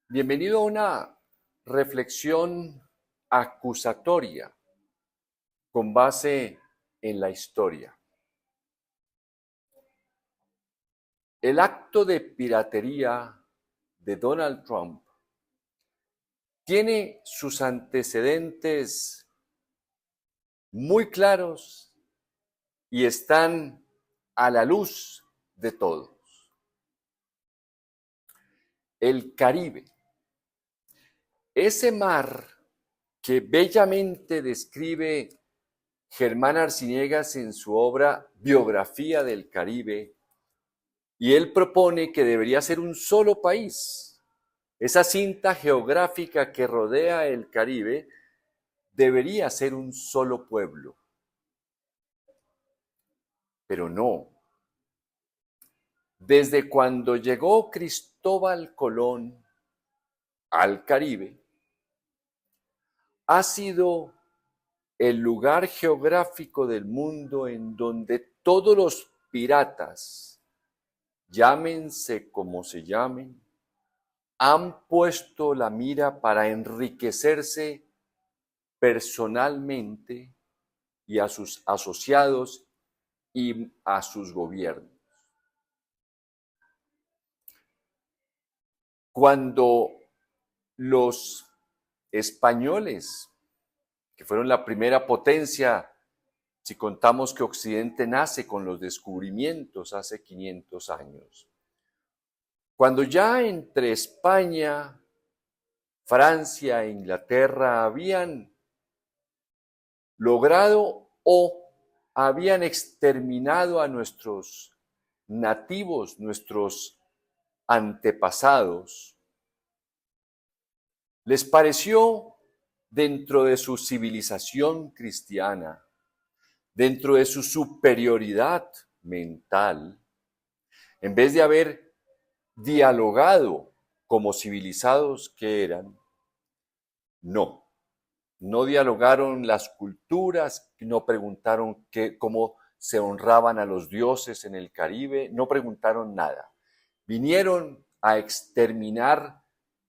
Bienvenido a una reflexión acusatoria con base en la historia. El acto de piratería de Donald Trump tiene sus antecedentes muy claros y están a la luz de todos. El Caribe, ese mar que bellamente describe Germán Arciniegas en su obra Biografía del Caribe, y él propone que debería ser un solo país. Esa cinta geográfica que rodea el Caribe debería ser un solo pueblo. Pero no. Desde cuando llegó Cristóbal Colón al Caribe, ha sido el lugar geográfico del mundo en donde todos los piratas, llámense como se llamen, han puesto la mira para enriquecerse personalmente y a sus asociados y a sus gobiernos. Cuando los españoles, que fueron la primera potencia, si contamos que Occidente nace con los descubrimientos hace 500 años, cuando ya entre España, Francia e Inglaterra habían logrado o habían exterminado a nuestros nativos, nuestros antepasados, les pareció, dentro de su civilización cristiana, dentro de su superioridad mental, en vez de haber dialogado como civilizados que eran, no dialogaron las culturas, no preguntaron cómo se honraban a los dioses en el Caribe, no preguntaron nada. Vinieron a exterminar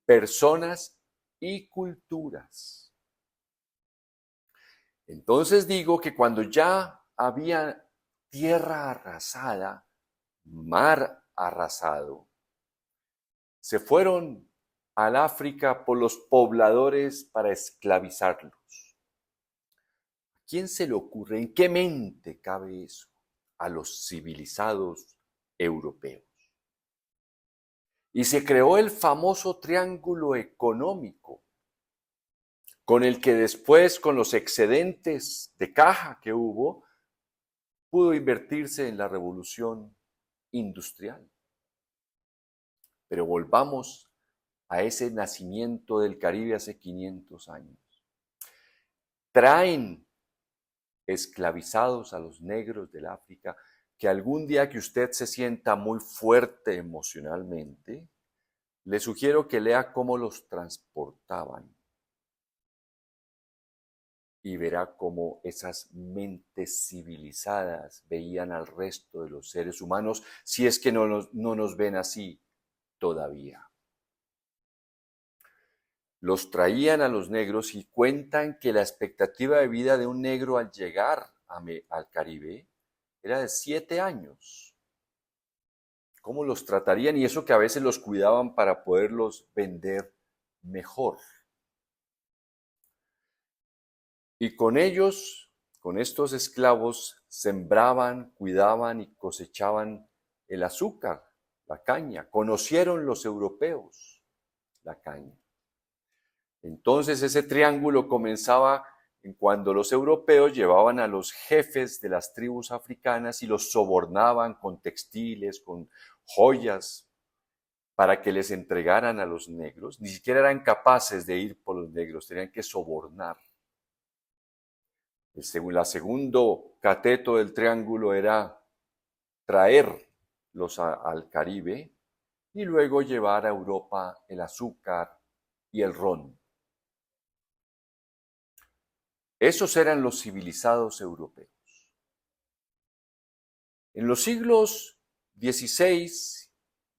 personas y culturas. Entonces digo que cuando ya había tierra arrasada, mar arrasado, se fueron al África por los pobladores para esclavizarlos. ¿A quién se le ocurre? ¿En qué mente cabe eso? A los civilizados europeos. Y se creó el famoso triángulo económico, con el que después, con los excedentes de caja que hubo, pudo invertirse en la revolución industrial. Pero volvamos a ese nacimiento del Caribe hace 500 años. Traen esclavizados a los negros del África, que algún día que usted se sienta muy fuerte emocionalmente, le sugiero que lea cómo los transportaban y verá cómo esas mentes civilizadas veían al resto de los seres humanos, si es que no nos ven así todavía. Los traían a los negros y cuentan que la expectativa de vida de un negro al llegar al Caribe era de 7 años. ¿Cómo los tratarían? Y eso que a veces los cuidaban para poderlos vender mejor. Y con ellos, con estos esclavos, sembraban, cuidaban y cosechaban el azúcar, la caña. Conocieron los europeos la caña. Entonces ese triángulo comenzaba en cuando los europeos llevaban a los jefes de las tribus africanas y los sobornaban con textiles, con joyas, para que les entregaran a los negros. Ni siquiera eran capaces de ir por los negros, tenían que sobornar. La segundo cateto del triángulo era traerlos al Caribe y luego llevar a Europa el azúcar y el ron. Esos eran los civilizados europeos. En los siglos XVI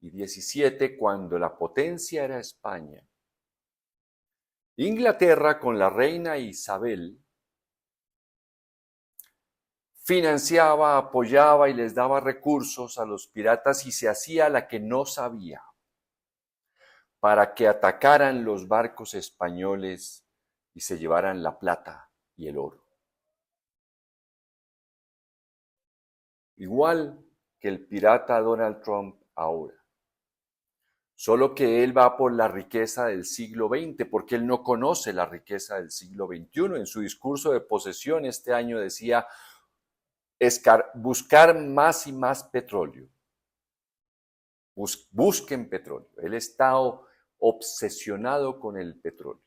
y XVII, cuando la potencia era España, Inglaterra, con la reina Isabel, financiaba, apoyaba y les daba recursos a los piratas y se hacía la que no sabía para que atacaran los barcos españoles y se llevaran la plata y el oro. Igual que el pirata Donald Trump ahora. Solo que él va por la riqueza del siglo XX, porque él no conoce la riqueza del siglo XXI. En su discurso de posesión este año decía buscar más y más petróleo. Busquen petróleo. Él está obsesionado con el petróleo.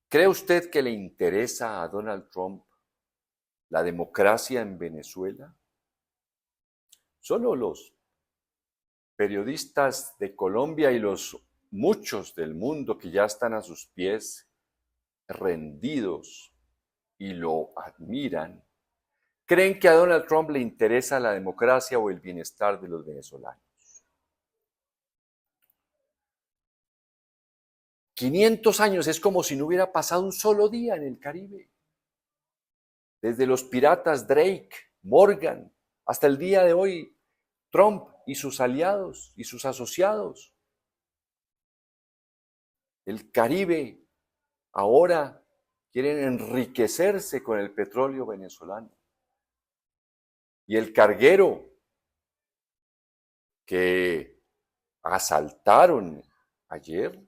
¿Cree usted que le interesa a Donald Trump la democracia en Venezuela? Solo los periodistas de Colombia y los muchos del mundo que ya están a sus pies, rendidos y lo admiran, creen que a Donald Trump le interesa la democracia o el bienestar de los venezolanos. 500 años es como si no hubiera pasado un solo día en el Caribe. Desde los piratas Drake, Morgan, hasta el día de hoy, Trump y sus aliados y sus asociados. El Caribe ahora quieren enriquecerse con el petróleo venezolano. Y el carguero que asaltaron ayer,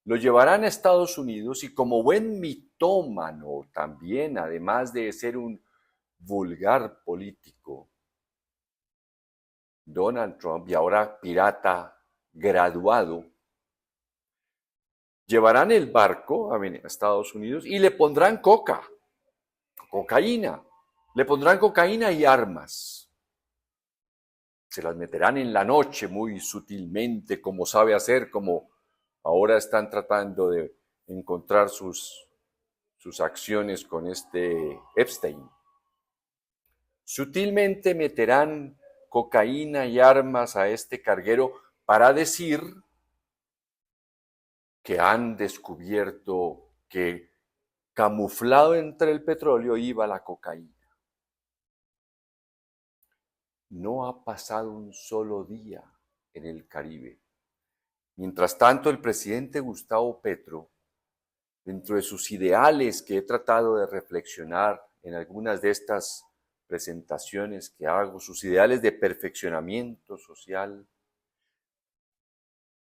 lo llevarán a Estados Unidos y como buen mitómano también, además de ser un vulgar político, Donald Trump, y ahora pirata graduado, llevarán el barco a Estados Unidos y le pondrán cocaína, le pondrán cocaína y armas. Se las meterán en la noche muy sutilmente, como sabe hacer, como ahora están tratando de encontrar sus acciones con este Epstein. Sutilmente meterán cocaína y armas a este carguero para decir que han descubierto que camuflado entre el petróleo iba la cocaína. No ha pasado un solo día en el Caribe. Mientras tanto, el presidente Gustavo Petro, dentro de sus ideales que he tratado de reflexionar en algunas de estas presentaciones que hago, sus ideales de perfeccionamiento social,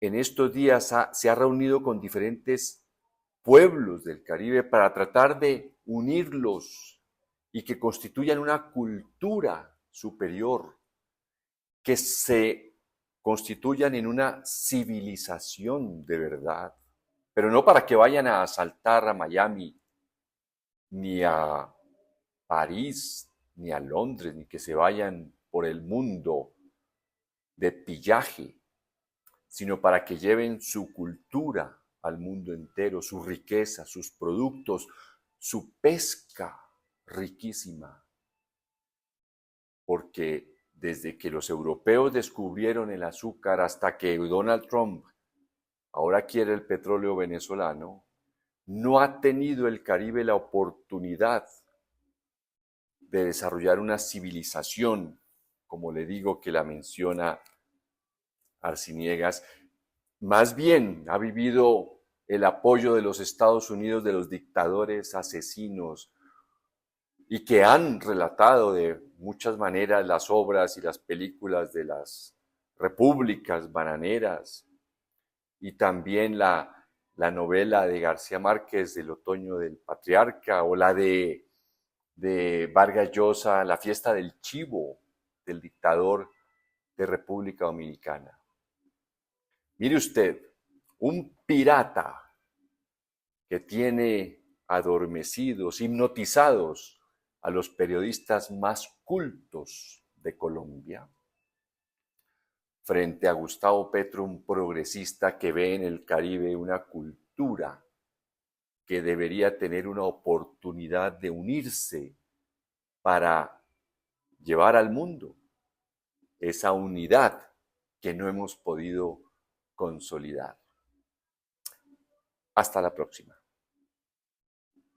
en estos días se ha reunido con diferentes pueblos del Caribe para tratar de unirlos y que constituyan una cultura superior, que se constituyan en una civilización de verdad, pero no para que vayan a asaltar a Miami, ni a París, ni a Londres, ni que se vayan por el mundo de pillaje, sino para que lleven su cultura al mundo entero, su riqueza, sus productos, su pesca riquísima. Porque desde que los europeos descubrieron el azúcar hasta que Donald Trump ahora quiere el petróleo venezolano, no ha tenido el Caribe la oportunidad de desarrollar una civilización, como le digo que la menciona Arciniegas. Más bien ha vivido el apoyo de los Estados Unidos, de los dictadores asesinos, y que han relatado de muchas maneras las obras y las películas de las repúblicas bananeras, y también la novela de García Márquez, El otoño del patriarca, o la de Vargas Llosa, La fiesta del chivo, del dictador de República Dominicana. Mire usted, un pirata que tiene adormecidos, hipnotizados a los periodistas más cultos de Colombia, frente a Gustavo Petro, un progresista que ve en el Caribe una cultura que debería tener una oportunidad de unirse para llevar al mundo esa unidad que no hemos podido consolidar. Hasta la próxima.